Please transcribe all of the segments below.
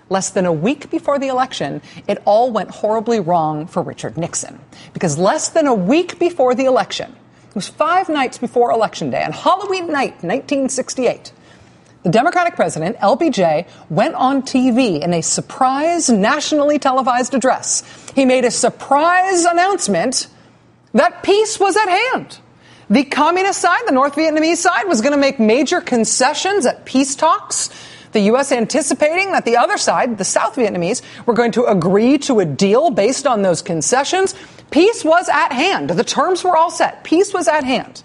less than a week before the election, it all went horribly wrong for Richard Nixon. Because less than a week before the election, it was 5 nights before Election Day, on Halloween night, 1968, the Democratic president, LBJ, went on TV in a surprise, nationally televised address. He made a surprise announcement that peace was at hand. The communist side, the North Vietnamese side, was going to make major concessions at peace talks. The U.S. anticipating that the other side, the South Vietnamese, were going to agree to a deal based on those concessions. Peace was at hand. The terms were all set. Peace was at hand.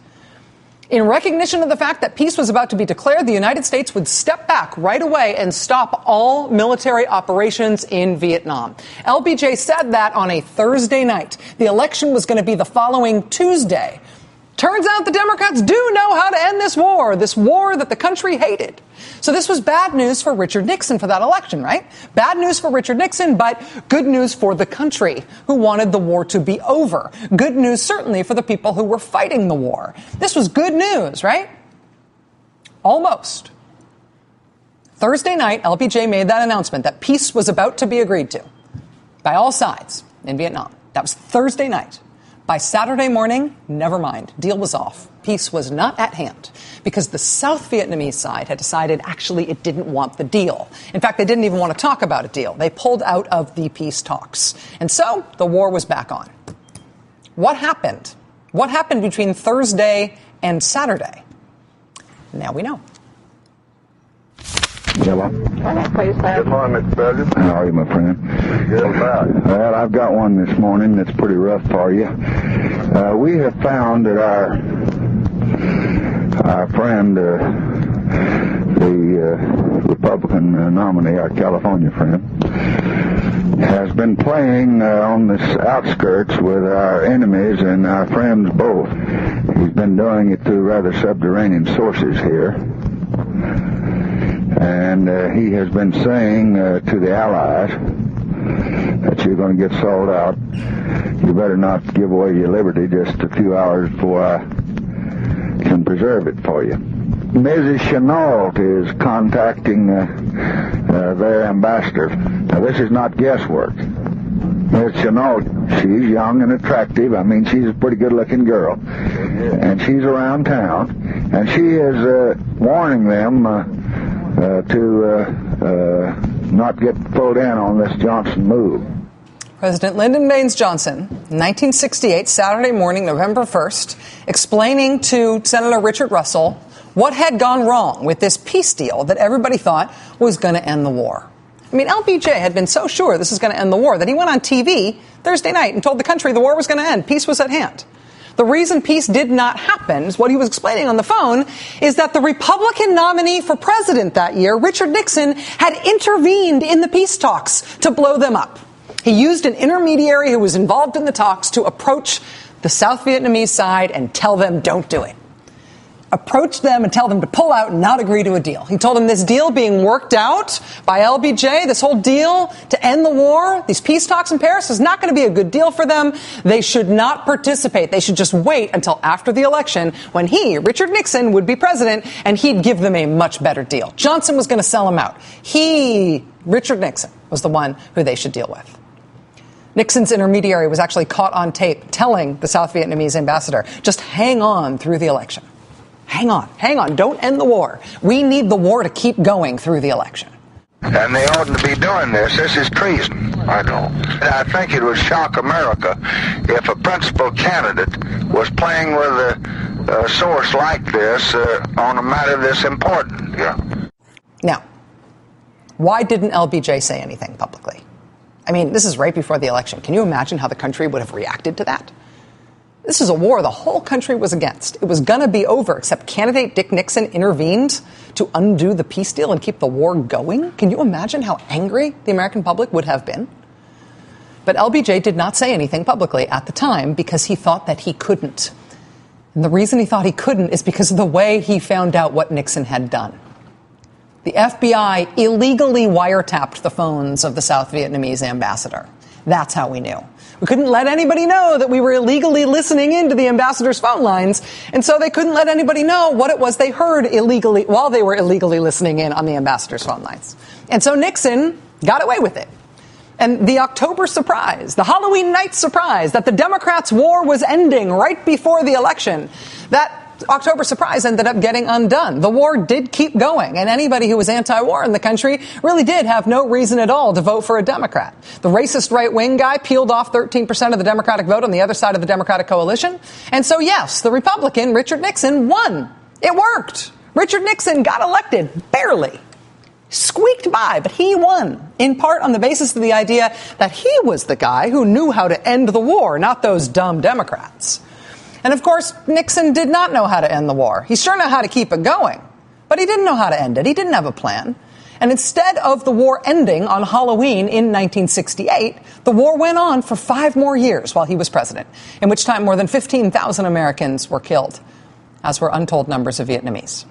In recognition of the fact that peace was about to be declared, the United States would step back right away and stop all military operations in Vietnam. LBJ said that on a Thursday night. The election was going to be the following Tuesday. Turns out the Democrats do know how to end this war that the country hated. So this was bad news for Richard Nixon for that election, right? Bad news for Richard Nixon, but good news for the country who wanted the war to be over. Good news certainly for the people who were fighting the war. This was good news, right? Almost. Thursday night, LBJ made that announcement that peace was about to be agreed to by all sides in Vietnam. That was Thursday night. By Saturday morning, never mind. Deal was off. Peace was not at hand because the South Vietnamese side had decided actually it didn't want the deal. In fact, they didn't even want to talk about a deal. They pulled out of the peace talks. And so the war was back on. What happened? What happened between Thursday and Saturday? Now we know. Hello. Good morning, Mr. President. How are you, my friend? Good about it. Well, I've got one this morning that's pretty rough for you. We have found that our friend, the Republican nominee, our California friend, has been playing on the outskirts with our enemies and our friends both. He's been doing it through rather subterranean sources here. And he has been saying to the Allies that you're going to get sold out. You better not give away your liberty just a few hours before I can preserve it for you. Mrs. Chenault is contacting their ambassador. Now, this is not guesswork. Miss Chenault, she's young and attractive. I mean, she's a pretty good-looking girl. And she's around town. And she is warning them to not get pulled in on this Johnson move. President Lyndon B. Johnson, 1968, Saturday morning, November 1st, explaining to Senator Richard Russell what had gone wrong with this peace deal that everybody thought was going to end the war. I mean, LBJ had been so sure this was going to end the war that he went on TV Thursday night and told the country the war was going to end. Peace was at hand. The reason peace did not happen, is what he was explaining on the phone, is that the Republican nominee for president that year, Richard Nixon, had intervened in the peace talks to blow them up. He used an intermediary who was involved in the talks to approach the South Vietnamese side and tell them, don't do it. Approach them and tell them to pull out and not agree to a deal. He told them this deal being worked out by LBJ, this whole deal to end the war, these peace talks in Paris, is not going to be a good deal for them. They should not participate. They should just wait until after the election when he, Richard Nixon, would be president and he'd give them a much better deal. Johnson was going to sell them out. He, Richard Nixon, was the one who they should deal with. Nixon's intermediary was actually caught on tape telling the South Vietnamese ambassador, just hang on through the election. Hang on. Don't end the war. We need the war to keep going through the election. And they oughtn't to be doing this. This is treason. I know. I think it would shock America if a principal candidate was playing with a source like this on a matter this important. Yeah. Now, why didn't LBJ say anything publicly? I mean, this is right before the election. Can you imagine how the country would have reacted to that? This is a war the whole country was against. It was going to be over, except candidate Dick Nixon intervened to undo the peace deal and keep the war going. Can you imagine how angry the American public would have been? But LBJ did not say anything publicly at the time because he thought that he couldn't. And the reason he thought he couldn't is because of the way he found out what Nixon had done. The FBI illegally wiretapped the phones of the South Vietnamese ambassador. That's how we knew. We couldn't let anybody know that we were illegally listening into the ambassador's phone lines, and so they couldn't let anybody know what it was they heard illegally while they were illegally listening in on the ambassador's phone lines. And so Nixon got away with it. And the October surprise, the Halloween night surprise that the Democrats' war was ending right before the election, that October surprise ended up getting undone. The war did keep going, and anybody who was anti-war in the country really did have no reason at all to vote for a Democrat. The racist right-wing guy peeled off 13% of the Democratic vote on the other side of the Democratic coalition. And so, yes, the Republican, Richard Nixon, won. It worked. Richard Nixon got elected, barely. Squeaked by, but he won, in part on the basis of the idea that he was the guy who knew how to end the war, not those dumb Democrats. And, of course, Nixon did not know how to end the war. He sure knew how to keep it going, but he didn't know how to end it. He didn't have a plan. And instead of the war ending on Halloween in 1968, the war went on for 5 more years while he was president, in which time more than 15,000 Americans were killed, as were untold numbers of Vietnamese.